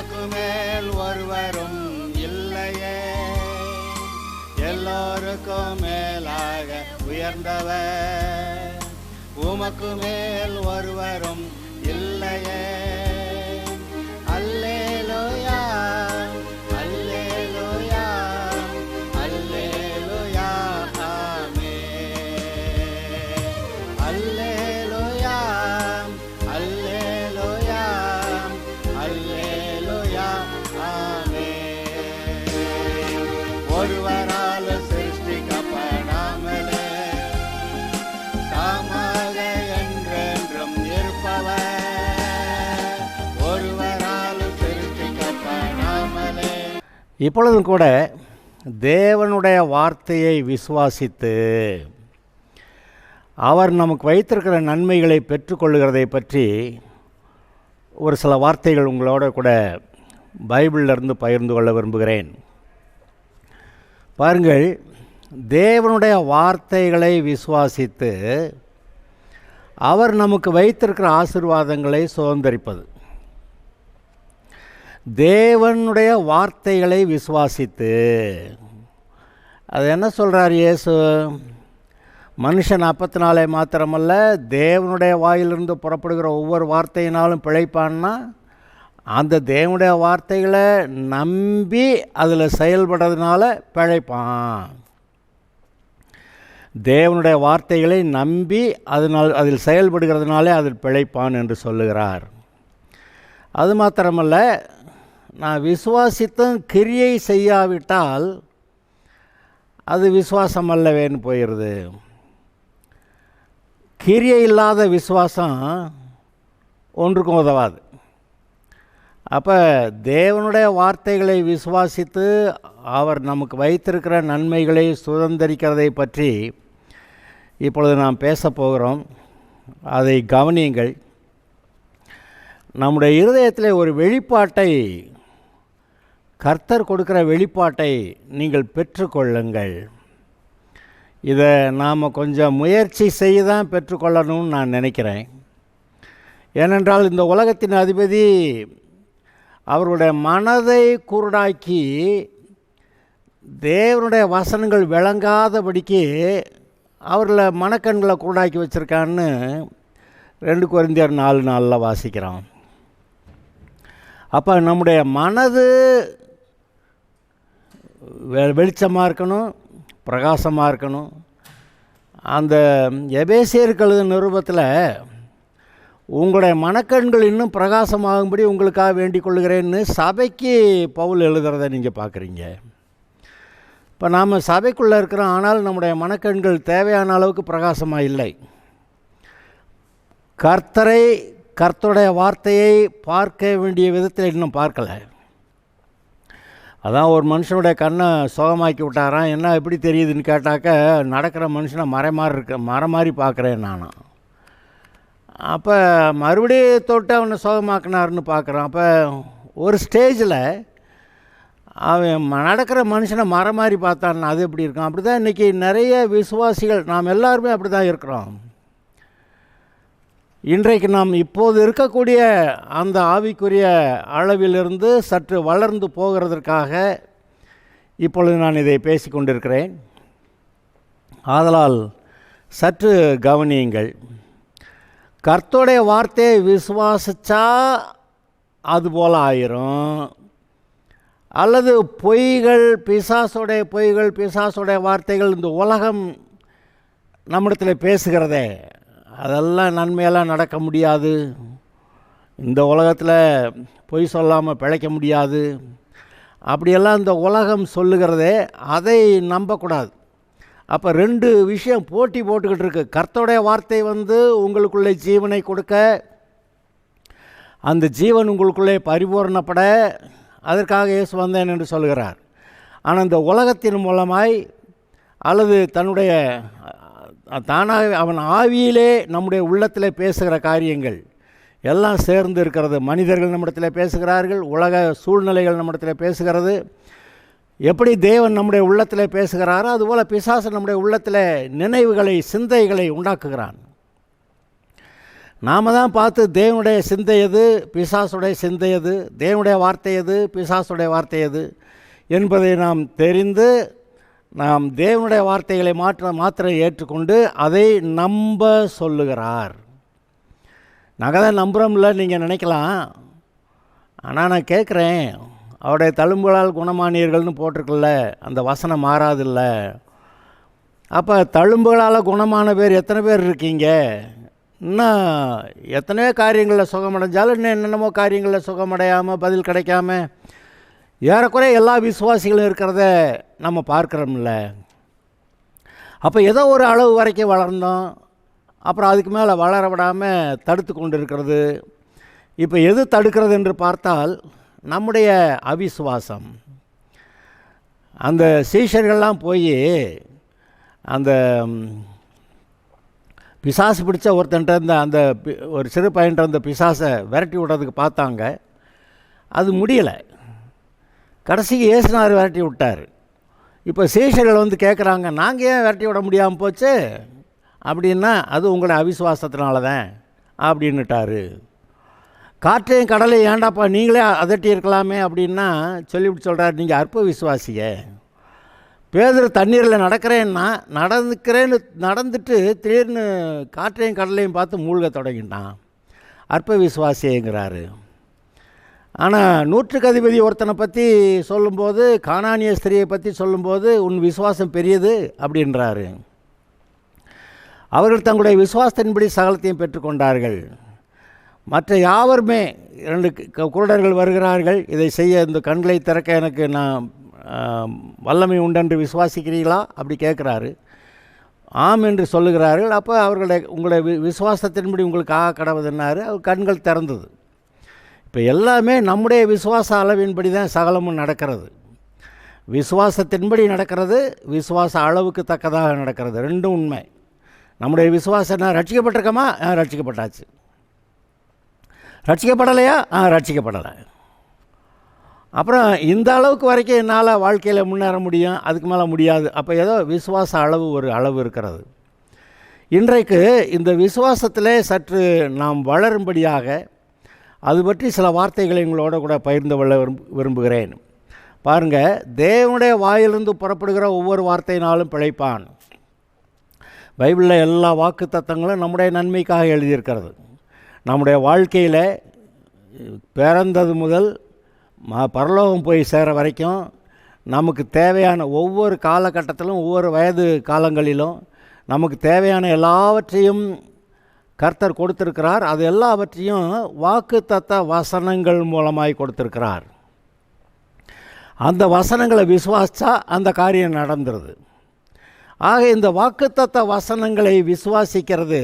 உமக்கு மேல் ஒருவரும் இல்லையே, எல்லோருக்கும் மேலாக உயர்ந்தவர், உமக்கு மேல் ஒருவரும் இல்லையே. அல்லேலூயா அல்லேலூயா அல்லேலூயா ஆமென். அல்லேலூயா அல்லேலூயா அல்லேலூயா ஆமென். ஒருவரால் சிருஷ்டிக்கப்படாமலே தாமாக என்றென்றும் இருப்பவர், ஒருவரால் சிருஷ்டிக்கப்படாமலே. இப்பொழுதும் கூட தேவனுடைய வார்த்தையை விசுவாசித்து அவர் நமக்கு வைத்திருக்கிற நன்மைகளை பெற்றுக்கொள்கிறதை பற்றி ஒரு சில வார்த்தைகள் உங்களோட கூட பைபிளிலிருந்து பகிர்ந்து கொள்ள விரும்புகிறேன். பாருங்கள், தேவனுடைய வார்த்தைகளை விசுவாசித்து அவர் நமக்கு வைத்திருக்கிற ஆசீர்வாதங்களை சுதந்தரிப்பது. தேவனுடைய வார்த்தைகளை விசுவாசித்து, அது என்ன சொல்கிறார் இயேசு? மனுஷன் அப்பத்தினாலே மாத்திரமல்ல, தேவனுடைய வாயிலிருந்து புறப்படுகிற ஒவ்வொரு வார்த்தையினாலும் பிழைப்பான்னா, அந்த தேவனுடைய வார்த்தைகளை நம்பி அதில் செயல்படுறதுனால பிழைப்பான். தேவனுடைய வார்த்தைகளை நம்பி அதில் செயல்படுகிறதுனாலே அதில் பிழைப்பான் என்று சொல்லுகிறார். அது மாத்திரமல்ல, நான் விசுவாசித்தும் கிரியை செய்யாவிட்டால் அது விசுவாசம் அல்லவேன்னு போயிடுது. கிரியை இல்லாத விசுவாசம் ஒன்றுக்கும் உதவாது. அப்போ தேவனுடைய வார்த்தைகளை விசுவாசித்து அவர் நமக்கு வைத்திருக்கிற நன்மைகளை சுதந்தரிக்கிறதை பற்றி இப்பொழுது நாம் பேசப் போகிறோம். அதை கவனியுங்கள். நம்முடைய இருதயத்தில் ஒரு வெளிப்பாட்டை, கர்த்தர் கொடுக்கிற வெளிப்பாட்டை நீங்கள் பெற்றுக்கொள்ளுங்கள். இதை நாம் கொஞ்சம் முயற்சி செய்து தான் பெற்றுக்கொள்ளணும்னு நான் நினைக்கிறேன். ஏனென்றால் இந்த உலகத்தின் அதிபதி அவருடைய மனதை குருடாக்கி தேவனுடைய வசனங்கள் விளங்காதபடிக்கு அவர்களை மனக்கண்களை குருடாக்கி வச்சுருக்கான்னு 2 கொரிந்தியர் 4:4 வாசிக்கிறோம். அப்போ நம்முடைய மனது வெளிச்சமாக இருக்கணும், பிரகாசமாக இருக்கணும். அந்த எபேசியருக்கு எழுதின நிருபத்தில் உங்களுடைய மனக்கண்கள் இன்னும் பிரகாசமாகும்படி உங்களுக்காக வேண்டிக் கொள்கிறேன்னு சபைக்கு பவுல் எழுதுறதை நீங்கள் பார்க்குறீங்க. இப்போ நாம் சபைக்குள்ளே இருக்கிறோம், ஆனால் நம்முடைய மனக்கண்கள் தேவையான அளவுக்கு பிரகாசமாக இல்லை. கர்த்தருடைய வார்த்தையை பார்க்க வேண்டிய விதத்தில் இன்னும் பார்க்கலை. அதான் ஒரு மனுஷனுடைய கண்ணை சுகமாக்கி விட்டாரான். என்ன எப்படி தெரியுதுன்னு கேட்டாக்க, நடக்கிற மனுஷனை மரம் மாதிரி பார்க்குறேன் நான். அப்போ மறுபடியும் தொட்டு அவனை சுகமாக்கினார்னு பார்க்குறான். அப்போ ஒரு ஸ்டேஜில் அவன் நடக்கிற மனுஷனை மரம் மாதிரி பார்த்தான்னு அது எப்படி இருக்கான்? அப்படி தான் இன்றைக்கி நிறைய விசுவாசிகள், நாம் எல்லாருமே அப்படி தான் இருக்கிறோம். இன்றைக்கு நாம் இப்போது இருக்கக்கூடிய அந்த ஆவிக்குரிய அளவிலிருந்து சற்று வளர்ந்து போகிறதற்காக இப்பொழுது நான் இதை பேசி கொண்டிருக்கிறேன். ஆதலால் சற்று கவனியுங்கள். கர்த்தருடைய வார்த்தையை விசுவாசித்தா அதுபோல் ஆயிரும். அல்லது பொய்கள், பிசாசுடைய வார்த்தைகள், இந்த உலகம் நம்மிடத்தில் பேசுகிறதே, அதெல்லாம் நன்மையெல்லாம் நடக்க முடியாது, இந்த உலகத்தில் பொய் சொல்லாமல் பிழைக்க முடியாது, அப்படியெல்லாம் இந்த உலகம் சொல்லுகிறதே, அதை நம்பக்கூடாது. அப்போ 2 விஷயம் போட்டி போட்டுக்கிட்டு இருக்கு. கர்த்தருடைய வார்த்தை உங்களுக்குள்ளே ஜீவனை கொடுக்க, அந்த ஜீவன் உங்களுக்குள்ளே பரிபூரணப்பட, அதற்காக இயேசு வந்தேன் என்று சொல்கிறார். ஆனால் இந்த உலகத்தின் மூலமாய் அல்லது தன்னுடைய தானாக அவன் ஆவியிலே நம்முடைய உள்ளத்தில் பேசுகிற காரியங்கள் எல்லாம் சேர்ந்து இருக்கிறது. மனிதர்கள் நம்மிடத்தில் பேசுகிறார்கள், உலக சூழ்நிலைகள் நம்மிடத்தில் பேசுகிறது. எப்படி தேவன் நம்முடைய உள்ளத்தில் பேசுகிறாரோ அதுபோல் பிசாசு நம்முடைய உள்ளத்தில் நினைவுகளை, சிந்தைகளை உண்டாக்குகிறான். நாம் தான் பார்த்து தேவனுடைய சிந்தை எது, பிசாசுடைய சிந்தை எது, தேவனுடைய வார்த்தை எது, பிசாசுடைய வார்த்தை எது என்பதை நாம் தெரிந்து நாம் தேவனுடைய வார்த்தைகளை மாத்திரம் ஏற்றுக்கொண்டு அதை நம்ப சொல்லுகிறார். நாங்கள் தான் நம்புகிறோம்ல நீங்கள் நினைக்கலாம். ஆனால் நான் கேட்குறேன், அவருடைய தழும்புகளால் குணமானீர்கள்னு போட்டிருக்குல்ல, அந்த வசனம் மாறாதில்ல. அப்போ தழும்புகளால் குணமான பேர் எத்தனை பேர் இருக்கீங்க? இன்னும் எத்தனையோ காரியங்களில் சுகமடைஞ்சாலும் இன்னும் என்னென்னமோ காரியங்களில் சுகமடையாமல் பதில் கிடைக்காம ஏறக்குறைய எல்லா விசுவாசிகளும் இருக்கிறத நம்ம பார்க்குறோம்ல. அப்போ ஏதோ ஒரு அளவு வரைக்கும் வளர்ந்தோம், அப்புறம் அதுக்கு மேலே வளர விடாமல் தடுத்து கொண்டு இருக்கிறது. இப்போ எது தடுக்கிறது என்று பார்த்தால் நம்முடைய அவிசுவாசம். அந்த சீஷர்கள்லாம் போய் அந்த பிசாசு பிடிச்ச ஒருத்தன்ட்ட இருந்த அந்த ஒரு சிறு பையன்ட்ட அந்த பிசாசை விரட்டி விடுறதுக்கு பார்த்தாங்க, அது முடியலை. கடைசிக்கு இயேசுநாதர் விரட்டி விட்டார். இப்போ சீஷர்கள் வந்து கேட்குறாங்க, நாங்கள் ஏன் விரட்டி விட முடியாமல் போச்சு அப்படின்னா, அது உங்களோட அவிசுவாசத்தினால தான் அப்படின்னுட்டார். காற்றையும் கடலையும் ஏண்டாப்பா நீங்களே அதட்டி இருக்கலாமே அப்படின்னா சொல்லிவிட்டு சொல்கிறார், நீங்கள் அற்ப விசுவாசிங்க. பேதுரு தண்ணீரில் நடக்கிறேன்னா நடந்துட்டு திடீர்னு காற்றையும் கடலையும் பார்த்து மூழ்க தொடங்கிட்டான். அற்ப விசுவாசிங்கிறாரு. ஆனால் நூற்றுக்கு அதிபதி ஒருத்தனை பற்றி சொல்லும்போது, கானானிய ஸ்திரியை பற்றி சொல்லும்போது உன் விசுவாசம் பெரியது அப்படின்றாரு. அவர்கள் தங்களுடைய விசுவாசத்தின்படி சகலத்தையும் பெற்றுக்கொண்டார்கள். மற்ற யாவருமே 2 குருடர்கள் வருகிறார்கள், இதை செய்ய இந்த கண்களை திறக்க எனக்கு நான் வல்லமை உண்டென்று விசுவாசிக்கிறீர்களா அப்படி கேட்குறாரு. ஆம் என்று சொல்லுகிறார்கள். அப்போ உங்களுடைய விசுவாசத்தின்படி உங்களுக்கு ஆக கடவுதுன்னாரு. அவர் கண்கள் திறந்தது. இப்போ எல்லாமே நம்முடைய விசுவாச அளவின்படி தான் சகலமும் நடக்கிறது. விசுவாசத்தின்படி நடக்கிறது, விசுவாச அளவுக்கு தக்கதாக நடக்கிறது. ரெண்டும் உண்மை. நம்முடைய விசுவாசம் என்ன, ரட்சிக்கப்பட்டிருக்கோமா? ரட்சிக்கப்பட்டாச்சு. ரட்சிக்கப்படலையா? ரட்சிக்கப்படலை. அப்புறம் இந்த அளவுக்கு வரைக்கும் என்னால் வாழ்க்கையில் முன்னேற முடியும், அதுக்கு மேலே முடியாது. அப்போ ஏதோ விசுவாச அளவு ஒரு அளவு இருக்கிறது. இன்றைக்கு இந்த விசுவாசத்திலே சற்று நாம் வளரும்படியாக அது பற்றி சில வார்த்தைகளை எங்களோட கூட பகிர்ந்து கொள்ள விரும்புகிறேன். பாருங்கள், தேவனுடைய வாயிலிருந்து புறப்படுகிற ஒவ்வொரு வார்த்தையினாலும் பிழைப்பான். பைபிளில் எல்லா வாக்கு தத்தங்களும் நம்முடைய நன்மைக்காக எழுதியிருக்கிறது. நம்முடைய வாழ்க்கையில் பிறந்தது முதல் பரலோகம் போய் சேர வரைக்கும் நமக்கு தேவையான ஒவ்வொரு காலகட்டத்திலும் ஒவ்வொரு வயது காலங்களிலும் நமக்கு தேவையான எல்லாவற்றையும் கர்த்தர் கொடுத்திருக்கிறார். அது எல்லாவற்றையும் வாக்குத்தத்த வசனங்கள் மூலமாய் கொடுத்திருக்கிறார். அந்த வசனங்களை விசுவாசித்தா அந்த காரியம் நடந்துருது. ஆக இந்த வாக்குத்தத்த வசனங்களை விசுவாசிக்கிறது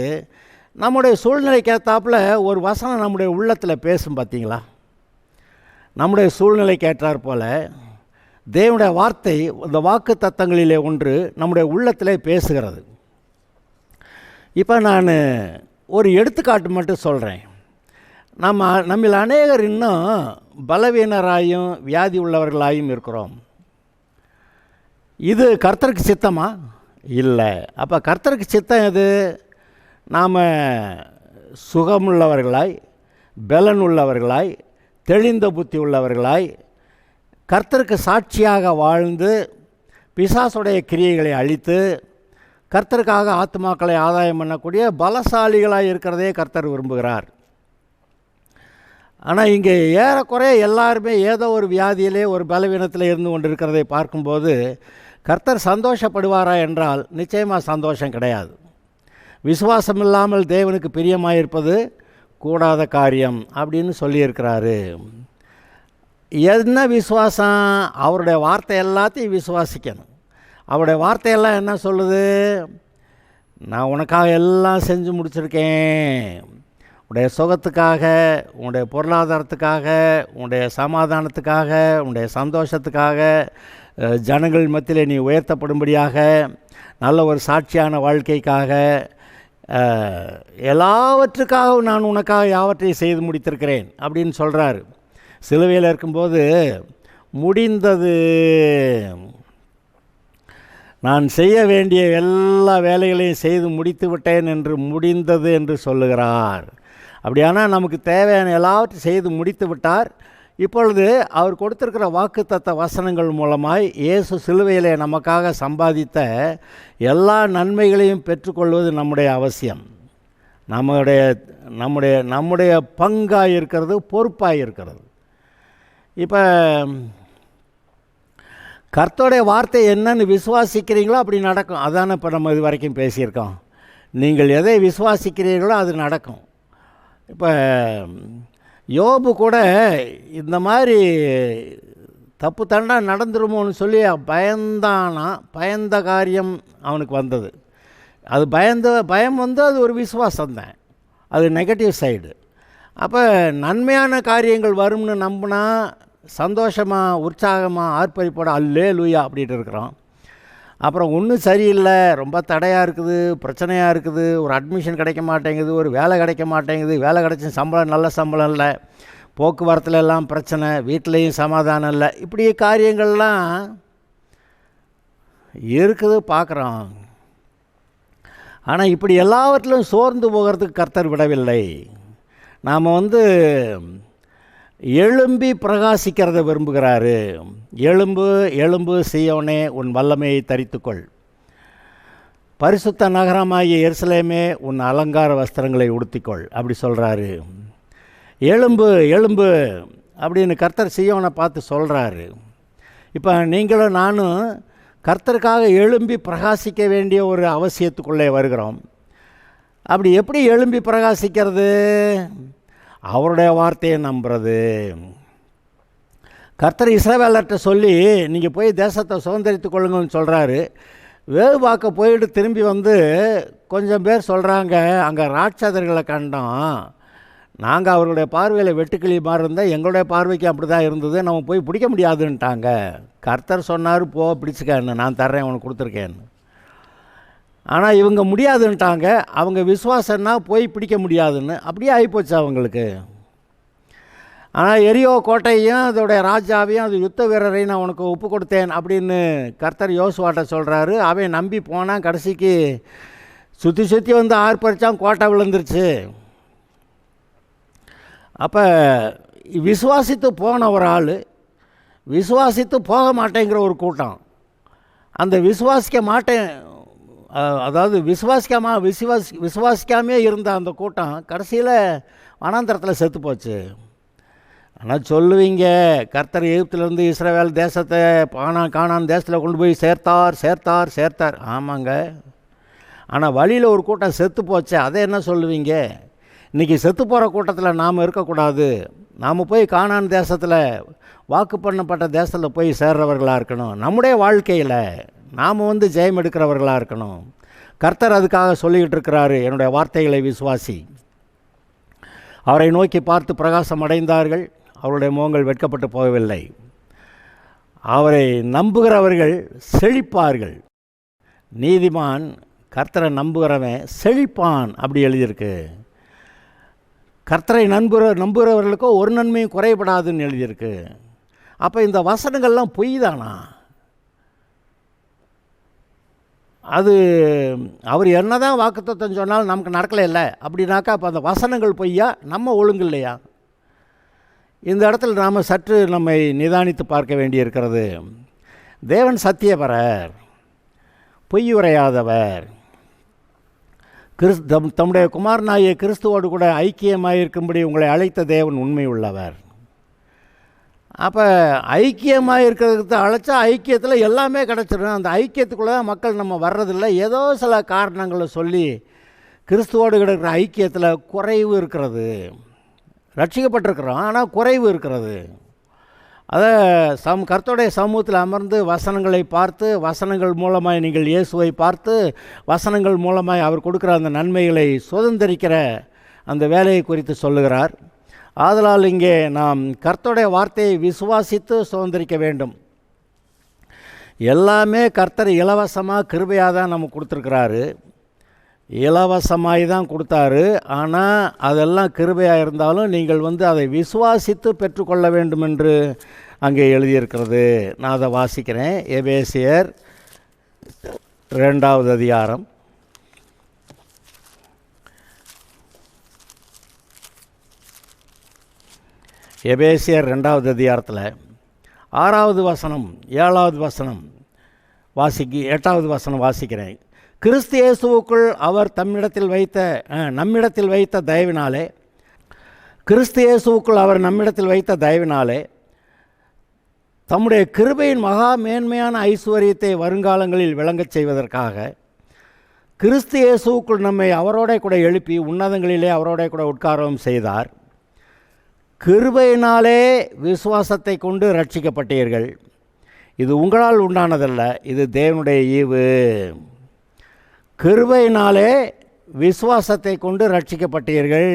நம்முடைய சூழ்நிலைக்கு ஏற்றாப்புல ஒரு வசனம் நம்முடைய உள்ளத்தில் பேசும். பார்த்தீங்களா, நம்முடைய சூழ்நிலைக்கு ஏற்றாற் போல தேவனுடைய வார்த்தை இந்த வாக்கு தத்தங்களிலே ஒன்று நம்முடைய உள்ளத்திலே பேசுகிறது. இப்போ நான் ஒரு எடுத்துக்காட்டு மட்டும் சொல்கிறேன். நம்மில் அநேகர் இன்னும் பலவீனராயும் வியாதி உள்ளவர்களாயும் இருக்கிறோம். இது கர்த்தருக்கு சித்தமா? இல்லை. அப்போ கர்த்தருக்கு சித்தம் எது? நாம் சுகமுள்ளவர்களாய், பலன் உள்ளவர்களாய், தெளிந்த புத்தி உள்ளவர்களாய், கர்த்தருக்கு சாட்சியாக வாழ்ந்து பிசாசுடைய கிரியைகளை அழித்து கர்த்தருக்காக ஆத்மாக்களை ஆதாயம் பண்ணக்கூடிய பலசாலிகளாக இருக்கிறதே கர்த்தர் விரும்புகிறார். ஆனால் இங்கே ஏறக்குறைய எல்லாருமே ஏதோ ஒரு வியாதியிலே ஒரு பலவீனத்தில் இருந்து கொண்டு இருக்கிறதை பார்க்கும்போது கர்த்தர் சந்தோஷப்படுவாரா என்றால் நிச்சயமாக சந்தோஷம் கிடையாது. விசுவாசம் இல்லாமல் தேவனுக்கு பிரியமாயிருப்பது கூடாத காரியம் அப்படின்னு சொல்லியிருக்கிறாரு. என்ன விசுவாசம்? அவருடைய வார்த்தை எல்லாத்தையும் விசுவாசிக்கணும். அவருடைய வார்த்தையெல்லாம் என்ன சொல்லுது? நான் உனக்காக எல்லாம் செஞ்சு முடிச்சிருக்கேன். உன்னுடைய சுகத்துக்காக, உன்னுடைய பொருளாதாரத்துக்காக, உன்னுடைய சமாதானத்துக்காக, உன்னுடைய சந்தோஷத்துக்காக, ஜனங்கள் மத்தியில் நீ உயர்த்தப்படும்படியாக, நல்ல ஒரு சாட்சியான வாழ்க்கைக்காக, எல்லாவற்றுக்காகவும் நான் உனக்காக யாவற்றையும் செய்து முடித்திருக்கிறேன் அப்படின்னு சொல்கிறார். சிலுவையில் இருக்கும்போது முடிந்தது, நான் செய்ய வேண்டிய எல்லா வேலைகளையும் செய்து முடித்து விட்டேன் என்று முடிந்தது என்று சொல்லுகிறார். அப்படியானால் நமக்கு தேவையான எல்லாவற்றையும் செய்து முடித்து விட்டார். இப்பொழுது அவர் கொடுத்திருக்கிற வாக்குத்தத்த வசனங்கள் மூலமாய் இயேசு சிலுவையிலே நமக்காக சம்பாதித்த எல்லா நன்மைகளையும் பெற்றுக்கொள்வது நம்முடைய அவசியம். நம்முடைய நம்முடைய நம்முடைய பங்காக இருக்கிறது, பொறுப்பாக இருக்கிறது. இப்போ கர்த்தருடைய வார்த்தை என்னன்னு விசுவாசிக்கிறீங்களோ அப்படி நடக்கும். அதானே இப்போ நம்ம இது வரைக்கும் பேசியிருக்கோம். நீங்கள் எதை விசுவாசிக்கிறீர்களோ அது நடக்கும். இப்போ யோபு கூட இந்த மாதிரி தப்பு தண்டா நடந்துருமோன்னு சொல்லி பயந்த காரியம் அவனுக்கு வந்தது. அது பயம் வந்து அது ஒரு விசுவாசம்தான், அது நெகட்டிவ் சைடு. அப்போ நன்மையான காரியங்கள் வரும்னு நம்பினா சந்தோஷமாக, உற்சாகமாக, ஆர்ப்பரிப்போட அல்லேலூயா அப்படின்ட்டு இருக்கிறோம். அப்புறம் ஒன்றும் சரியில்லை, ரொம்ப தடையாக இருக்குது, பிரச்சனையாக இருக்குது, ஒரு அட்மிஷன் கிடைக்க மாட்டேங்குது, ஒரு வேலை கிடைக்க மாட்டேங்குது, வேலை கிடைச்ச சம்பளம் நல்ல சம்பளம் இல்லை, போக்குவரத்துல எல்லாம் பிரச்சனை, வீட்லேயும் சமாதானம் இல்லை, இப்படி காரியங்கள்லாம் இருக்குது பார்க்குறோம். ஆனால் இப்படி எல்லாவற்றிலும் சோர்ந்து போகிறதுக்கு கர்த்தர் விடவில்லை. நாம் எழும்பி பிரகாசிக்கிறத விரும்புகிறாரு. எழும்பு எழும்பு சீயோனே, உன் வல்லமையை தரித்துக்கொள். பரிசுத்த நகரமாகிய எருசலேமே, உன் அலங்கார வஸ்திரங்களை உடுத்திக்கொள் அப்படி சொல்கிறாரு. எழும்பு எழும்பு அப்படின்னு கர்த்தர் சீயோனை பார்த்து சொல்கிறாரு. இப்போ நீங்களும் நானும் கர்த்தருக்காக எழும்பி பிரகாசிக்க வேண்டிய ஒரு அவசியத்துக்குள்ளே வருகிறோம். அப்படி எப்படி எழும்பி பிரகாசிக்கிறது? அவருடைய வார்த்தையை நம்புறது. கர்த்தர் இஸ்ரவேலர்கிட்ட சொல்லி நீங்கள் போய் தேசத்தை சுதந்திரித்து கொள்ளுங்கன்னு சொல்கிறாரு. வேவு பார்க்க போயிட்டு திரும்பி கொஞ்சம் பேர் சொல்கிறாங்க, அங்கே ராட்சதர்களை கண்டோம், நாங்கள் அவர்களுடைய பார்வையில் வெட்டுக்கிளி மாதிரி இருந்தால் எங்களுடைய பார்வைக்கு அப்படி தான் இருந்தது, நம்ம போய் பிடிக்க முடியாதுன்ட்டாங்க. கர்த்தர் சொன்னார், போ பிடிச்சிக்கன்னு, நான் தர்றேன், உனக்கு கொடுத்துருக்கேன்னு. ஆனால் இவங்க முடியாதுன்ட்டாங்க. அவங்க விசுவாசன்னா போய் பிடிக்க முடியாதுன்னு அப்படியே ஆகிப்போச்சு அவங்களுக்கு. ஆனால் எரியோ கோட்டையும் அதோடைய ராஜாவையும் அது யுத்த வீரரையும் நான் உனக்கு ஒப்பு கொடுத்தேன் அப்படின்னு கர்த்தர் யோசுவாட்ட சொல்கிறாரு. அவன் நம்பி போனான். கடைசிக்கு சுற்றி சுற்றி ஆர்ப்பரித்தான், கோட்டை விழுந்துருச்சு. அப்போ விசுவாசித்து போன ஒரு ஆள், விசுவாசித்து போக மாட்டேங்கிற ஒரு கூட்டம், அந்த விசுவாசிக்க மாட்டேன், அதாவது விசுவாசிக்காமே இருந்த அந்த கூட்டம் கடைசியில் வனாந்தரத்தில் செத்து போச்சு. ஆனால் சொல்லுவீங்க, கர்த்தர் எகிப்திலேருந்து இஸ்ரவேல் தேசத்தை கானான் தேசத்தில் கொண்டு போய் சேர்த்தார். ஆமாங்க. ஆனால் வழியில் ஒரு கூட்டம் செத்து போச்சு, அதை என்ன சொல்லுவீங்க? இன்றைக்கி செத்து போகிற கூட்டத்தில் நாம் இருக்கக்கூடாது. நாம் போய் கானான் தேசத்தில், வாக்கு பண்ணப்பட்ட தேசத்தில் போய் சேர்றவர்களாக இருக்கணும். நம்முடைய வாழ்க்கையில் நாம் ஜெயம் எடுக்கிறவர்களாக இருக்கணும். கர்த்தர் அதுக்காக சொல்லிக்கிட்டு இருக்கிறாரு, என்னுடைய வார்த்தைகளை விசுவாசி. அவரை நோக்கி பார்த்து பிரகாசம் அடைந்தார்கள், அவருடைய முகங்கள் வெட்கப்பட்டு போகவில்லை. அவரை நம்புகிறவர்கள் செழிப்பார்கள். நீதிமான் கர்த்தரை நம்புகிறவன் செழிப்பான் அப்படி எழுதியிருக்கு. கர்த்தரை நம்புகிறவர்களுக்கோ ஒரு நன்மையும் குறைபடாதுன்னு எழுதியிருக்கு. அப்போ இந்த வசனங்கள்லாம் பொய் தானா? அது அவர் என்ன தான் வாக்குத்தத்தம் சொன்னாலும் நமக்கு நடக்கலை இல்லை அப்படின்னாக்கா அப்போ அந்த வசனங்கள் பொய்யா, நம்ம ஒழுங்கு இல்லையா? இந்த இடத்துல நாம் சற்று நம்மை நிதானித்து பார்க்க வேண்டியிருக்கிறது. தேவன் சத்தியபரர், பொய் உரையாதவர். தம்முடைய குமாரனாகிய கிறிஸ்துவோடு கூட ஐக்கியமாக இருக்கும்படி உங்களை அழைத்த தேவன் உண்மை உள்ளவர். அப்போ ஐக்கியமாக இருக்கிறதுக்கு அழைச்சா ஐக்கியத்தில் எல்லாமே கிடச்சிடும். அந்த ஐக்கியத்துக்குள்ளே தான் மக்கள் நம்ம வர்றதில்லை. ஏதோ சில காரணங்களை சொல்லி கிறிஸ்துவோடு கிடக்கிற ஐக்கியத்தில் குறைவு இருக்கிறது. ரட்சிக்கப்பட்டிருக்கிறோம், ஆனால் குறைவு இருக்கிறது. அதை கர்த்தருடைய சமூகத்தில் அமர்ந்து வசனங்களை பார்த்து, வசனங்கள் மூலமாய் நீங்கள் இயேசுவை பார்த்து, வசனங்கள் மூலமாய் அவர் கொடுக்குற அந்த நன்மைகளை சுதந்திரிக்கிற அந்த வேலையை குறித்து சொல்லுகிறார். ஆதலால் இங்கே நாம் கர்த்தருடைய வார்த்தையை விசுவாசித்து சுதந்திரிக்க வேண்டும். எல்லாமே கர்த்தர் இலவசமாக கிருபையாக தான் நமக்கு கொடுத்துருக்கிறாரு. இலவசமாய் தான் கொடுத்தாரு. ஆனால் அதெல்லாம் கிருபையாக இருந்தாலும் நீங்கள் அதை விசுவாசித்து பெற்றுக்கொள்ள வேண்டும் என்று அங்கே எழுதியிருக்கிறது. நான் அதை வாசிக்கிறேன். எபேசியர் 2வது அதிகாரம் எபேசியர் 2வது அதிகாரத்தில் 6வது வசனம் 7வது வசனம் 8வது வசனம் வாசிக்கிறேன். கிறிஸ்து இயேசுவுக்குள் அவர் நம்மிடத்தில் வைத்த தயவினாலே, கிறிஸ்து இயேசுவுக்குள் அவர் நம்மிடத்தில் வைத்த தயவினாலே தம்முடைய கிருபையின் மகா மேன்மையான ஐசுவரியத்தை வருங்காலங்களில் விளங்கச் செய்வதற்காக கிறிஸ்து இயேசுவுக்குள் நம்மை அவரோட கூட எழுப்பி உன்னதங்களிலே அவரோட கூட உட்காரவும் செய்தார். கிருபையினாலே விசுவாசத்தை கொண்டு ரட்சிக்கப்பட்டீர்கள். இது உங்களால் உண்டானதல்ல, இது தேவனுடைய ஈவு. கிருபையினாலே விசுவாசத்தை கொண்டு ரட்சிக்கப்பட்டீர்கள்.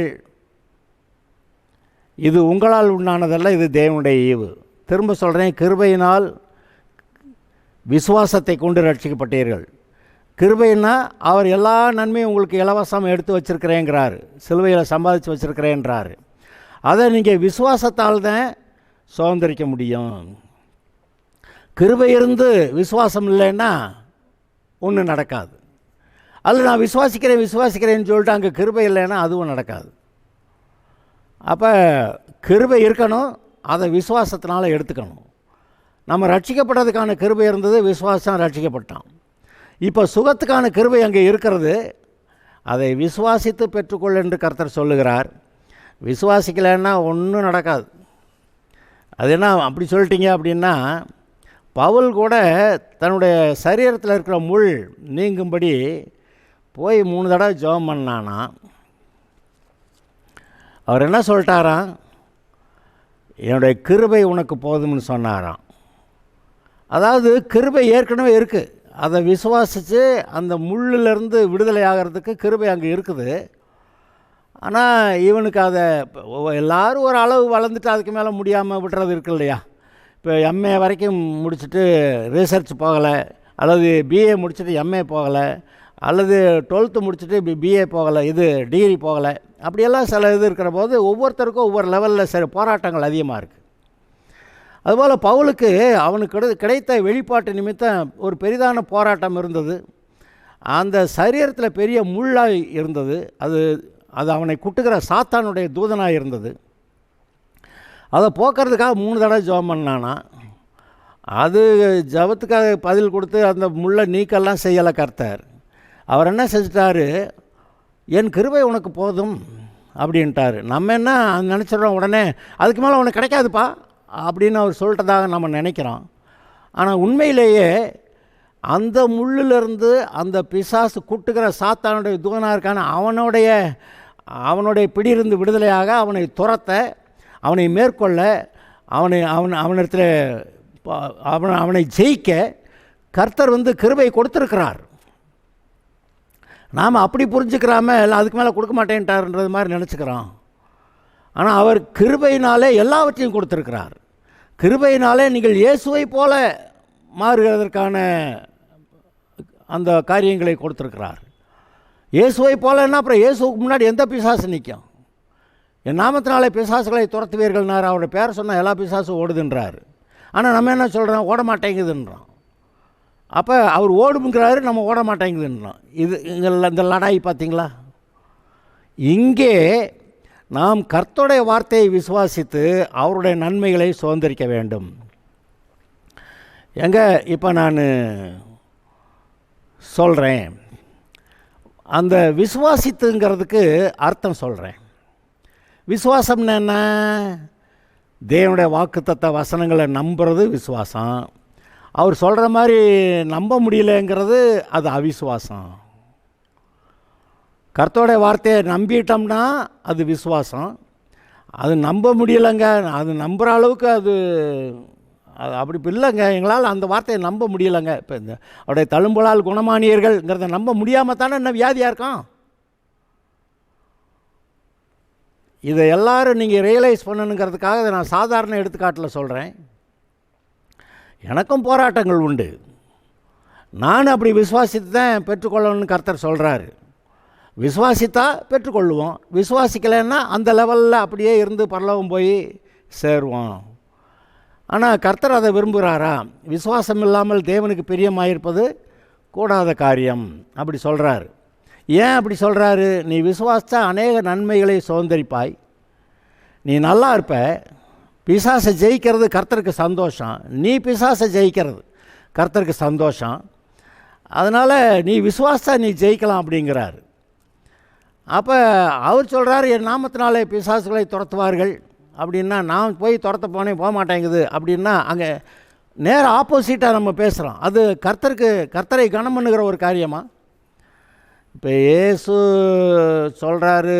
இது உங்களால் உண்டானதல்ல, இது தேவனுடைய ஈவு. திரும்ப சொல்கிறேன், கிருபையினால் விசுவாசத்தை கொண்டு ரட்சிக்கப்பட்டீர்கள். கிருபைன்னா அவர் எல்லா நன்மையும் உங்களுக்கு இலவசம் எடுத்து வச்சுருக்கிறேங்கிறாரு, சிலுவையில் சம்பாதிச்சு வச்சுருக்கிறேன்றாரு. அதை நீங்கள் விசுவாசத்தால் தான் சுதந்திரிக்க முடியும். கிருபை இருந்து விசுவாசம் இல்லைன்னா ஒன்றும் நடக்காது. அதில் நான் விசுவாசிக்கிறேன்னு சொல்லிட்டு அங்கே கிருபை இல்லைன்னா அதுவும் நடக்காது. அப்போ கிருபை இருக்கணும், அதை விசுவாசத்தினால் எடுத்துக்கணும். நம்ம ரட்சிக்கப்பட்டதுக்கான கிருபை இருந்தது, விசுவாசம் ரட்சிக்கப்பட்டான். இப்போ சுகத்துக்கான கிருபை அங்கே இருக்கிறது, அதை விசுவாசித்து பெற்றுக்கொள் என்று கர்த்தர் சொல்லுகிறார். விசுவாசிக்கலைன்னா ஒன்றும் நடக்காது. அது என்ன அப்படி சொல்லிட்டீங்க அப்படின்னா, பவுல் கூட தன்னுடைய சரீரத்தில் இருக்கிற முள் நீங்கும்படி போய் 3 தடவை ஜெபம் பண்ணானா. அவர் என்ன சொல்லிட்டாராம், என்னுடைய கிருபை உனக்கு போதும்னு சொன்னாராம். அதாவது கிருபை ஏற்கனவே இருக்குது, அதை விசுவாசித்து அந்த முள்ளிலிருந்து விடுதலை ஆகிறதுக்கு கிருபை அங்கே இருக்குது. ஆனால் இவனுக்கு அதை எல்லோரும் ஒரு அளவு வளர்ந்துட்டு அதுக்கு மேலே முடியாமல் விடுறது இருக்கு இல்லையா. இப்போ எம்ஏ வரைக்கும் முடிச்சுட்டு ரிசர்ச் போகலை, அல்லது பிஏ முடிச்சுட்டு எம்ஏ போகலை, அல்லது 12th முடிச்சுட்டு பிஏ போகலை, இது டிகிரி போகலை, அப்படியெல்லாம் சில இது இருக்கிற போது ஒவ்வொருத்தருக்கும் ஒவ்வொரு லெவலில் போராட்டங்கள் அதிகமாக இருக்குது. அதுபோல் பவுலுக்கு அவனுக்கு கிடைத்த வெளிப்பாட்டு நிமித்தம் ஒரு பெரிதான போராட்டம் இருந்தது. அந்த சரீரத்தில் பெரிய முள்ளாய் இருந்தது. அது அவனை குட்டுகிற சாத்தானுடைய தூதனாக இருந்தது. அதை போக்குறதுக்காக 3 தடவை ஜெபம் பண்ணானா. அது ஜெபத்துக்காக பதில் கொடுத்து அந்த முள்ளை நீக்கெல்லாம் செய்யலை கர்த்தர். அவர் என்ன செஞ்சிட்டாரு, என் கிருபை உனக்கு போதும் அப்படின்ட்டார். நம்ம என்ன நினச்சிடறோம், உடனே அதுக்கு மேலே உனக்கு கிடைக்காதுப்பா அப்படின்னு அவர் சொல்லிட்டதாக நம்ம நினைக்கிறோம். ஆனால் உண்மையிலேயே அந்த முள்ளிலிருந்து அந்த பிசாசு குட்டுகிற சாத்தானுடைய தூதனாக இருக்கான அவனுடைய பிடியிருந்து விடுதலையாக அவனை துரத்த, அவனை மேற்கொள்ள, அவனிடத்தில் அவனை ஜெயிக்க கர்த்தர் கிருபை கொடுத்துருக்கிறார். நாம் அப்படி புரிஞ்சுக்கிறாம இல்லை அதுக்கு மேலே கொடுக்க மாட்டேன்ட்டார்ன்றது மாதிரி நினச்சிக்கிறோம். ஆனால் அவர் கிருபையினாலே எல்லாவற்றையும் கொடுத்துருக்கிறார். கிருபையினாலே நீங்கள் இயேசுவை போல மாறுகிறதற்கான அந்த காரியங்களை கொடுத்துருக்கிறார். இயேசுவை போலன்னா அப்புறம் இயேசுவுக்கு முன்னாடி எந்த பிசாசு நிற்கும்? என் நாமத்தினாலே பிசாசுகளை துரத்துவீர்கள்னார். அவருடைய பேரை சொன்னால் எல்லா பிசாசும் ஓடுதுன்றார். ஆனால் நம்ம என்ன சொல்கிறோம், ஓட மாட்டேங்குதுன்றோம். அப்போ அவர் ஓடுங்கிறாரு, நம்ம ஓட மாட்டேங்குதுன்றோம். இது இந்த லடாய் பார்த்திங்களா? இங்கே நாம் கர்த்தருடைய வார்த்தையை விசுவாசித்து அவருடைய நன்மைகளை சுதந்திரிக்க வேண்டும். இப்போ நான் சொல்கிறேன், அந்த விசுவாசித்துங்கிறதுக்கு அர்த்தம் சொல்கிறேன். விசுவாசம்னு என்ன? தேவனுடைய வாக்குத்தத்த வசனங்களை நம்புறது விசுவாசம். அவர் சொல்கிற மாதிரி நம்ப முடியலைங்கிறது அது அவிசுவாசம். கர்த்தருடைய வார்த்தையை நம்பிட்டோம்னா அது விசுவாசம். அது நம்ப முடியலைங்க, அது நம்புகிற அளவுக்கு அது அப்படி இல்லைங்க, எங்களால் அந்த வார்த்தையை நம்ப முடியலைங்க. இப்போ இந்த அவருடைய தழும்புகளால் குணமானியர்கள்ங்கிறத நம்ப முடியாமல் தானே என்ன வியாதியாக இருக்கும். இதை எல்லோரும் நீங்கள் ரியலைஸ் பண்ணணுங்கிறதுக்காக இதை நான் சாதாரண எடுத்துக்காட்டில் சொல்கிறேன். எனக்கும் போராட்டங்கள் உண்டு. நான் அப்படி விசுவாசித்து தான் பெற்றுக்கொள்ளணும்னு கர்த்தர் சொல்கிறாரு. விசுவாசித்தா பெற்றுக்கொள்ளுவோம், விசுவாசிக்கலைன்னா அந்த லெவலில் அப்படியே இருந்து பரலோகம் போய் சேருவோம். ஆனால் கர்த்தர் அதை விரும்புகிறாரா? விசுவாசம் இல்லாமல் தேவனுக்கு பிரியமாயிருப்பது கூடாத காரியம் அப்படி சொல்கிறாரு. ஏன் அப்படி சொல்கிறாரு? நீ விசுவாசித்தா அநேக நன்மைகளை சுதந்திரிப்பாய், நீ நல்லா இருப்ப, பிசாசை ஜெயிக்கிறது கர்த்தருக்கு சந்தோஷம், நீ பிசாசை ஜெயிக்கிறது கர்த்தருக்கு சந்தோஷம். அதனால் நீ விசுவாசா நீ ஜெயிக்கலாம் அப்படிங்கிறாரு. அப்போ அவர் சொல்கிறார், என் நாமத்தினாலே பிசாசுகளை துரத்துவார்கள் அப்படின்னா, நான் போய் துரத்த போனேன் போக மாட்டேங்குது அப்படின்னா, அங்கே நேர ஆப்போசிட்டாக நம்ம பேசுகிறோம். அது கர்த்தரை கனம் பண்ணுகிற ஒரு காரியமா? இப்போ இயேசு சொல்கிறாரு,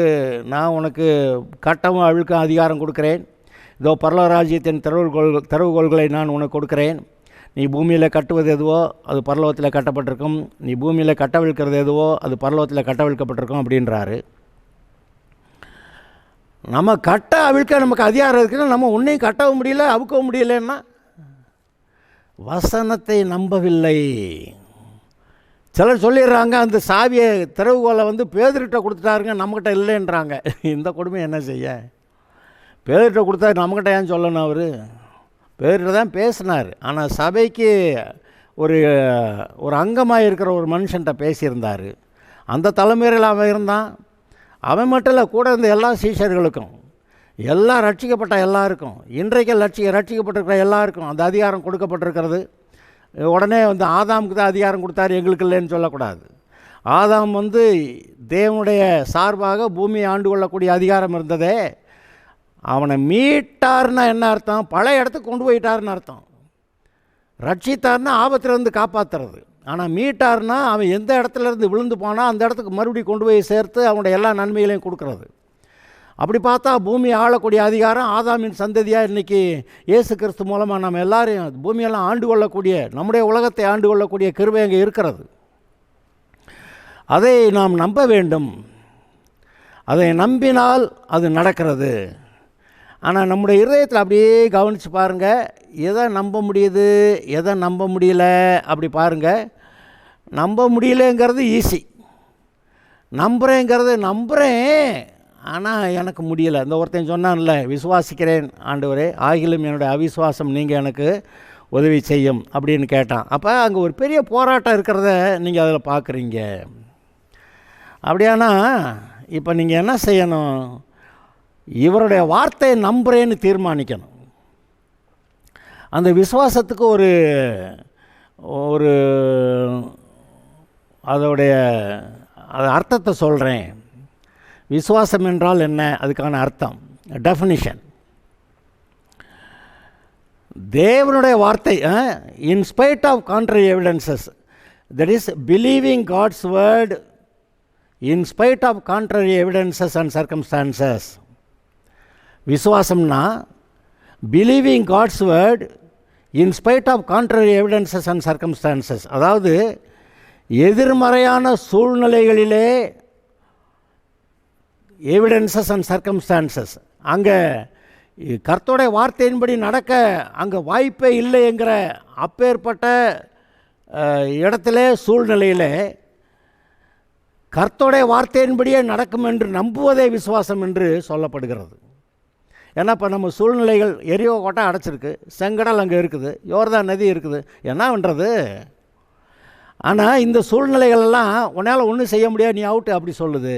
நான் உனக்கு கட்டவும் அழுக்கும் அதிகாரம் கொடுக்குறேன், இதோ பரலோகராஜ்யத்தின் திறவுகோள்களை நான் உனக்கு கொடுக்குறேன், நீ பூமியில் கட்டுவது எதுவோ அது பரலோகத்தில் கட்டப்பட்டிருக்கும், நீ பூமியில் கட்டவிழ்க்கிறது எதுவோ அது பரலோகத்தில் கட்டவிழ்க்கப்பட்டிருக்கும் அப்படின்றாரு. நம்ம கட்ட அவிழ்க்க நமக்கு அதிகாரம் இருக்குன்னா நம்ம ஒன்றையும் கட்டவும் முடியல அவுக்கவும் முடியலன்னா வசனத்தை நம்பவில்லை. சிலர் சொல்லிடுறாங்க, அந்த சாவியை திறவுகோலை பேதுருட்ட கொடுத்துட்டாருங்க, நம்மக்கிட்ட இல்லைன்றாங்க. இந்த கொடுமை என்ன செய்ய? பேதுருட்ட கொடுத்தா நம்மக்கிட்ட ஏன் சொல்லணும்? அவர் பேதுருட்ட தான் பேசினார். ஆனால் சபைக்கு ஒரு அங்கமாக இருக்கிற ஒரு மனுஷன்ட்ட பேசியிருந்தார். அந்த தலைமுறையில் அவன் இருந்தான். அவன் மட்டும் இல்லை, கூட இருந்த எல்லா சீஷர்களுக்கும், எல்லாம் ரட்சிக்கப்பட்ட எல்லாருக்கும், இன்றைக்கு ரட்சிக்கப்பட்டிருக்கிற எல்லாருக்கும் அந்த அதிகாரம் கொடுக்கப்பட்டிருக்கிறது. உடனே ஆதாமுக்கு தான் அதிகாரம் கொடுத்தாரு, எங்களுக்கு இல்லைன்னு சொல்லக்கூடாது. ஆதாம் தேவனுடைய சார்பாக பூமியை ஆண்டு கொள்ளக்கூடிய அதிகாரம் இருந்ததே. அவனை மீட்டார்னா என்ன அர்த்தம்? பழைய இடத்துக்கு கொண்டு போயிட்டார்னு அர்த்தம். ரட்சித்தார்னா ஆபத்திலிருந்து காப்பாற்றுறது. ஆனால் மீட்டார்னா அவன் எந்த இடத்துலேருந்து விழுந்து போனால் அந்த இடத்துக்கு மறுபடியும் கொண்டு போய் சேர்த்து அவனுடைய எல்லா நன்மைகளையும் கொடுக்குறது. அப்படி பார்த்தா பூமியை ஆளக்கூடிய அதிகாரம் ஆதாமின் சந்ததியாக இன்றைக்கி இயேசு கிறிஸ்து மூலமாக நம்ம எல்லாரையும் பூமியெல்லாம் ஆண்டு கொள்ளக்கூடிய, நம்முடைய உலகத்தை ஆண்டு கொள்ளக்கூடிய கிருபை அங்கே இருக்கிறது. அதை நாம் நம்ப வேண்டும். அதை நம்பினால் அது நடக்கிறது. ஆனால் நம்முடைய இருதயத்தில் அப்படியே கவனித்து பாருங்கள், எதை நம்ப முடியுது எதை நம்ப முடியல அப்படி பாருங்கள். நம்ப முடியலங்கிறது ஈஸி, நம்புகிறேன் ஆனால் எனக்கு முடியலை. இந்த ஒருத்தன் சொன்னான்ல, விசுவாசிக்கிறேன் ஆண்டவரே, ஆகிலும் என்னுடைய அவிசுவாசம் நீங்கள் எனக்கு உதவி செய்யும் அப்படின்னு கேட்டான். அப்போ அங்கே ஒரு பெரிய போராட்டம் இருக்கிறத நீங்கள் அதில் பார்க்குறீங்க. அப்படியானா இப்போ நீங்கள் என்ன செய்யணும்? இவருடைய வார்த்தையை நம்புகிறேன்னு தீர்மானிக்கணும். அந்த விசுவாசத்துக்கு ஒரு அதோடைய அர்த்தத்தை சொல்கிறேன். விசுவாசம் என்றால் என்ன? அதுக்கான அர்த்தம், டெஃபினிஷன். தேவனுடைய வார்த்தை, in spite of contrary evidences, that is believing God's word in spite of contrary evidences and circumstances. விசுவாசம்னா believing God's word in spite of contrary evidences and circumstances. அதாவது எதிர்மறையான சூழ்நிலைகளிலே எவிடன்சஸ் அண்ட் சர்க்கம்ஸ்டான்சஸ், அங்கே கர்த்தருடைய வார்த்தையின்படி நடக்க அங்கே வாய்ப்பே இல்லைங்கிற அப்பேற்பட்ட இடத்துல சூழ்நிலையில் கர்த்தருடைய வார்த்தையின்படியே நடக்கும் என்று நம்புவதே விசுவாசம் என்று சொல்லப்படுகிறது. ஏன்னா இப்போ நம்ம சூழ்நிலைகள் எரியோ கோட்டை அடைச்சிருக்கு, செங்கடல் அங்கே இருக்குது, யோர்தான் நதி இருக்குது, என்ன பண்ணுறது? ஆனால் இந்த சூழ்நிலைகளெல்லாம் உன்னால் ஒன்றும் செய்ய முடியாது, நீ அவுட்டு அப்படி சொல்லுது.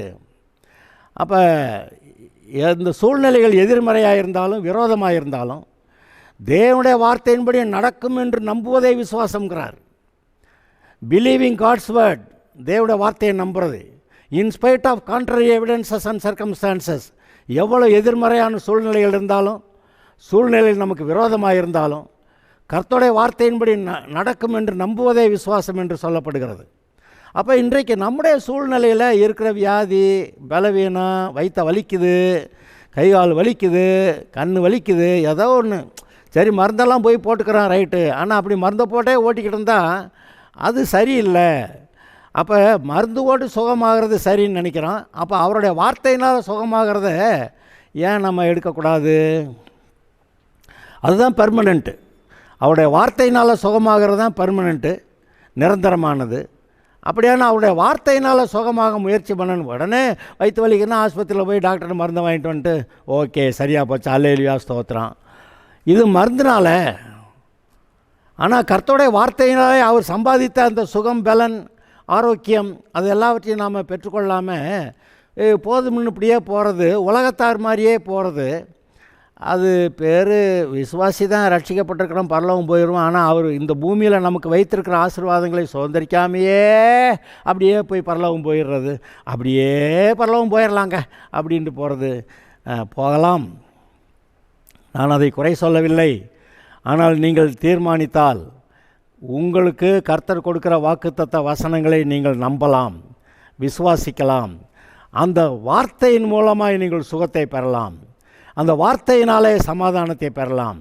அப்போ இந்த சூழ்நிலைகள் எதிர்மறையாக இருந்தாலும் விரோதமாக இருந்தாலும் தேவனுடைய வார்த்தையின்படி நடக்கும் என்று நம்புவதே விசுவாசங்கிறார். பிலீவிங் காட்ஸ் வேர்ட், தேவனுடைய வார்த்தையை நம்புறது, in spite of contrary evidences and circumstances. எவ்வளோ எதிர்மறையான சூழ்நிலைகள் இருந்தாலும், சூழ்நிலைகள் நமக்கு விரோதமாக இருந்தாலும் கர்த்தருடைய வார்த்தையின்படி நடக்கும் என்று நம்புவதே விசுவாசம் என்று சொல்லப்படுகிறது. அப்போ இன்றைக்கு நம்முடைய சூழ்நிலையில் இருக்கிற வியாதி, பலவீனம், வயிற்ற வலிக்குது, கை கால் வலிக்குது, கண் வலிக்குது, ஏதோ ஒன்று, சரி மருந்தெல்லாம் போய் போட்டுக்கிறான், ரைட்டு. ஆனால் அப்படி மருந்தை போட்டே ஓட்டிக்கிட்டு இருந்தால் அது சரியில்லை. அப்போ மருந்து போட்டு சுகமாகிறது சரின்னு நினைக்கிறோம். அப்போ அவருடைய வார்த்தையினால் சுகமாகிறத ஏன் நம்ம எடுக்கக்கூடாது? அதுதான் பெர்மனெண்ட்டு. அவருடைய வார்த்தையினால் சுகமாகிறது தான் பெர்மனெண்ட்டு, நிரந்தரமானது. அப்படியான அவருடைய வார்த்தையினால் சுகமாக முயற்சி பண்ணணும். உடனே வயிற்று வலிக்குன்னா ஆஸ்பத்திரியில் போய் டாக்டர் மருந்து வாங்கிட்டு வந்துட்டு ஓகே சரியாக போச்சு, அல்லேலூயா ஸ்தோத்திரம், இது மருந்துனால. ஆனால் கர்த்தருடைய வார்த்தையினாலே அவர் சம்பாதித்த அந்த சுகம், பலன், ஆரோக்கியம், அது எல்லாவற்றையும் நாம் பெற்றுக்கொள்ளாமல் போதும்னு இப்படியே போகிறது, உலகத்தார் மாதிரியே போகிறது. அது பேர் விசுவாசி தான் ரட்சிக்கப்பட்டிருக்கிறோம், பரலோகம் போயிடுவோம். ஆனால் அவர் இந்த பூமியில் நமக்கு வைத்திருக்கிற ஆசீர்வாதங்களை சுதந்திரிக்காமையே அப்படியே போய் பரலோகம் போயிடுறது, அப்படியே பரலோகம் போயிடலாங்க அப்படின்ட்டு போகிறது. போகலாம், நான் அதை குறை சொல்லவில்லை. ஆனால் நீங்கள் தீர்மானித்தால் உங்களுக்கு கர்த்தர் கொடுக்கிற வாக்குத்தத்த வசனங்களை நீங்கள் நம்பலாம், விசுவாசிக்கலாம். அந்த வார்த்தையின் மூலமாக நீங்கள் சுகத்தை பெறலாம், அந்த வார்த்தையினாலே சமாதானத்தை பெறலாம்,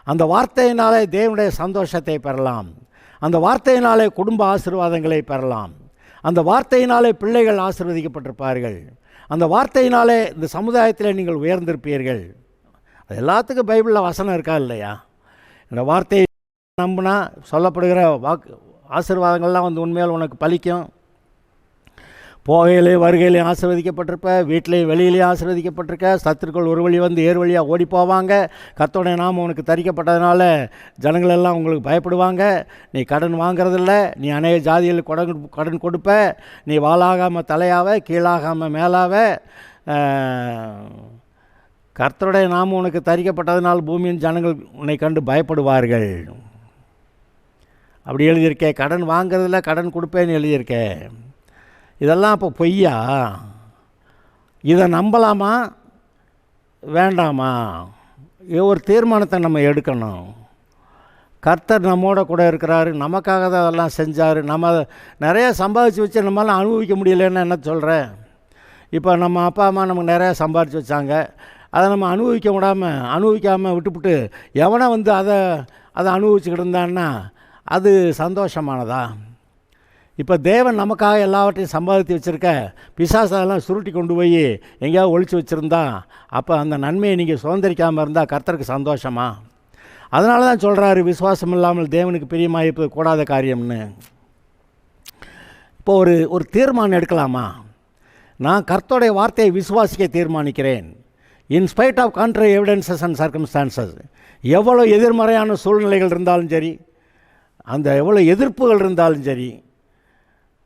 அந்த வார்த்தையினாலே தேவனுடைய சந்தோஷத்தை பெறலாம், அந்த வார்த்தையினாலே குடும்ப ஆசீர்வாதங்களை பெறலாம், அந்த வார்த்தையினாலே பிள்ளைகள் ஆசீர்வதிக்கப்பட்டிருப்பார்கள், அந்த வார்த்தையினாலே இந்த சமுதாயத்தில் நீங்கள் உயர்ந்திருப்பீர்கள். அது எல்லாத்துக்கும் பைபிளில் வசனம் இருக்கா இல்லையா? இந்த வார்த்தையை நம்பினா சொல்லப்படுகிற ஆசீர்வாதங்கள்லாம் உண்மையால் உனக்கு பலிக்கும். போகையிலே வருகையிலே ஆசீர்வதிக்கப்பட்டிருப்ப, வீட்டிலேயும் வெளியிலேயும் ஆசீர்வதிக்கப்பட்டிருக்க. சத்துருக்கள் ஒரு வழி வந்து ஏறு வழியாக ஓடி போவாங்க. கர்த்தருடைய நாமம் உனக்கு தரிக்கப்பட்டதுனால ஜனங்களெல்லாம் உங்களுக்கு பயப்படுவாங்க. நீ கடன் வாங்கிறதில்ல, நீ அநேக ஜாதிகளுக்கு கடன் கொடுப்ப, நீ வாளாகாமல் தலையாவ, கீழாகாமல் மேலாவ. கர்த்தருடைய நாமம் உனக்கு தரிக்கப்பட்டதுனால் பூமியின் ஜனங்கள் உன்னை கண்டு பயப்படுவார்கள். அப்படி எழுதியிருக்கேன். கடன் வாங்கிறதில்ல, கடன் கொடுப்பேன்னு எழுதியிருக்கேன். இதெல்லாம் அப்போ பொய்யா? இதை நம்பலாமா வேண்டாமா? ஒரு தீர்மானத்தை நம்ம எடுக்கணும். கர்த்தர் நம்மோட கூட இருக்கிறாரு, நமக்காக தான் அதெல்லாம் செஞ்சார். நம்ம நிறையா சம்பாதிச்சு வச்சு நம்மளால் அனுபவிக்க முடியலன்னு என்ன சொல்கிறேன்? இப்போ நம்ம அப்பா அம்மா நமக்கு நிறையா சம்பாதிச்சு வச்சாங்க, அதை நம்ம அனுபவிக்காமல் விட்டுவிட்டு எவனை வந்து அதை அனுபவிச்சுக்கிட்டு இருந்தான்னா அது சந்தோஷமானதா? இப்போ தேவன் நமக்காக எல்லாவற்றையும் சம்பாதித்து வச்சுருக்க, பிசாசெல்லாம் சுருட்டி கொண்டு போய் எங்கேயாவது ஒழிச்சு வச்சுருந்தா அப்போ அந்த நன்மையை நீங்கள் சுதந்திரிக்காமல் இருந்தால் கர்த்தருக்கு சந்தோஷமா? அதனால தான் சொல்கிறாரு, விசுவாசம் இல்லாமல் தேவனுக்கு பிரியமாக இருப்பது கூடாத காரியம்னு. இப்போ ஒரு தீர்மானம் எடுக்கலாமா? நான் கர்த்தருடைய வார்த்தையை விசுவாசிக்க தீர்மானிக்கிறேன். In spite of contrary evidences and circumstances. எவ்வளோ எதிர்மறையான சூழ்நிலைகள் இருந்தாலும் சரி, அந்த எவ்வளோ எதிர்ப்புகள் இருந்தாலும் சரி,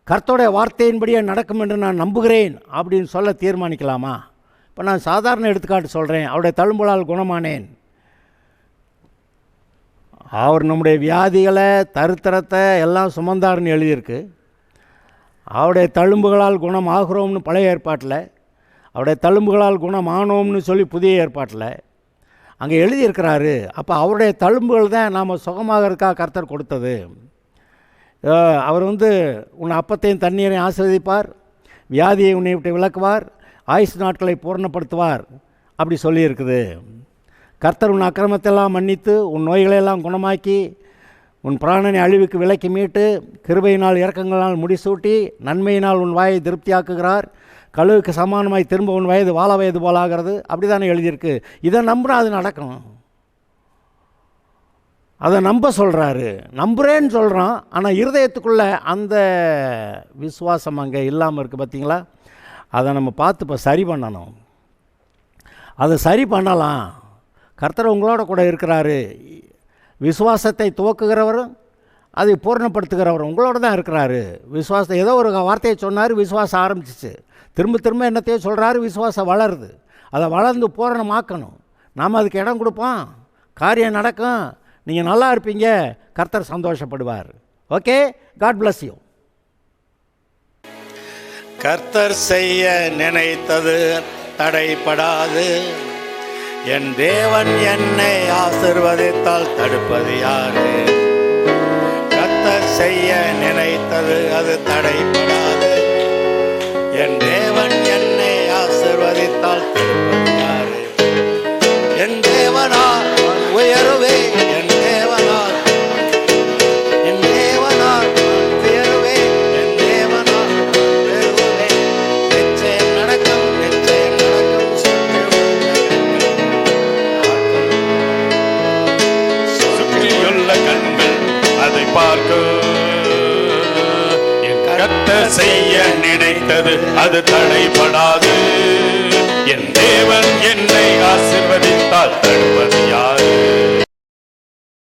கர்த்தருடைய வார்த்தையின்படியே நடக்கும் என்று நான் நம்புகிறேன் அப்படின்னு சொல்ல தீர்மானிக்கலாமா? இப்போ நான் சாதாரண எடுத்துக்காட்டு சொல்கிறேன். அவருடைய தழும்புகளால் குணமானேன். அவர் நம்முடைய வியாதிகளை தருத்தரத்தை எல்லாம் சுமந்தார்னு எழுதியிருக்கு. அவருடைய தழும்புகளால் குணம் ஆகிறோம்னு பழைய ஏற்பாட்டில், அவருடைய தழும்புகளால் குணம் ஆனோம்னு சொல்லி புதிய ஏற்பாட்டில் அங்கே எழுதியிருக்கிறாரு. அப்போ அவருடைய தழும்புகள் தான் நாம் சுகமாகறதுக்காக கர்த்தர் கொடுத்தது. அவர் உன்னை அப்பத்தையும் தண்ணீரையும் ஆசீர்வதிப்பார், வியாதியை உன்னை விட்டு விலக்குவார், ஆயுசு நாட்களை பூர்ணப்படுத்துவார் அப்படி சொல்லியிருக்குது. கர்த்தர் உன் அக்கிரமத்தெல்லாம் மன்னித்து உன் நோய்களையெல்லாம் குணமாக்கி உன் பிராணனை அழிவுக்கு விலக்கி மீட்டு கிருபையினால் இரக்கங்களால் முடிசூட்டி நன்மையினால் உன் வாயை திருப்தியாக்குகிறார். கழுவுக்கு சமானமாய் திரும்ப உன் வயது வாழ வயது போலாகிறது. அப்படி தானே எழுதியிருக்கு. இதை நம்பினா அது நடக்கும். அதை நம்ப சொல்கிறாரு. நம்புகிறேன்னு சொல்கிறான், ஆனால் இருதயத்துக்குள்ளே அந்த விசுவாசம் அங்கே இல்லாமல் இருக்குது. பார்த்தீங்களா? அதை நம்ம பார்த்து இப்போ சரி பண்ணணும். அதை சரி பண்ணலாம். கர்த்தர் உங்களோட கூட இருக்கிறாரு. விசுவாசத்தை துவக்குகிறவரும் அதை பூர்ணப்படுத்துகிறவரும் உங்களோட தான் இருக்கிறாரு. விசுவாசத்தை ஏதோ ஒரு வார்த்தையை சொன்னார், விசுவாசம் ஆரம்பிச்சிச்சு. திரும்ப திரும்ப என்னத்தையோ சொல்கிறாரு, விசுவாசம் வளருது. அதை வளர்ந்து பூரணமாக்கணும். நாம் அதுக்கு இடம் கொடுப்போம், காரியம் நடக்கும். நீங்கள் நல்லா இருப்பீங்க, கர்த்தர் சந்தோஷப்படுவார். Okay, God bless you. கர்த்தர் செய்ய நினைத்தது தடைப்படாது. என் தேவன் என்னை ஆசீர்வதித்தால் தடுப்பது யாரு? கர்த்தர் செய்ய நினைத்தது அது தடைப்படாது. என் தேவன் என்னை ஆசீர்வதித்தால் தடுப்பது யாரு? என் தேவனால் உயருவே, என் தேவனால் உயருவே, என் தேவனால் பெருகுவே. நிச்சயம் நடக்கும், நிச்சயம் நடக்கும். சுற்றியுள்ள கண்கள் அதை பார்க்கும். என் கர்த்தர் செய்ய நினைத்தது அது தடைபடாது. என் தேவன் என்னை ஆசீர்வதித்தால் தடுப்பது யாரு?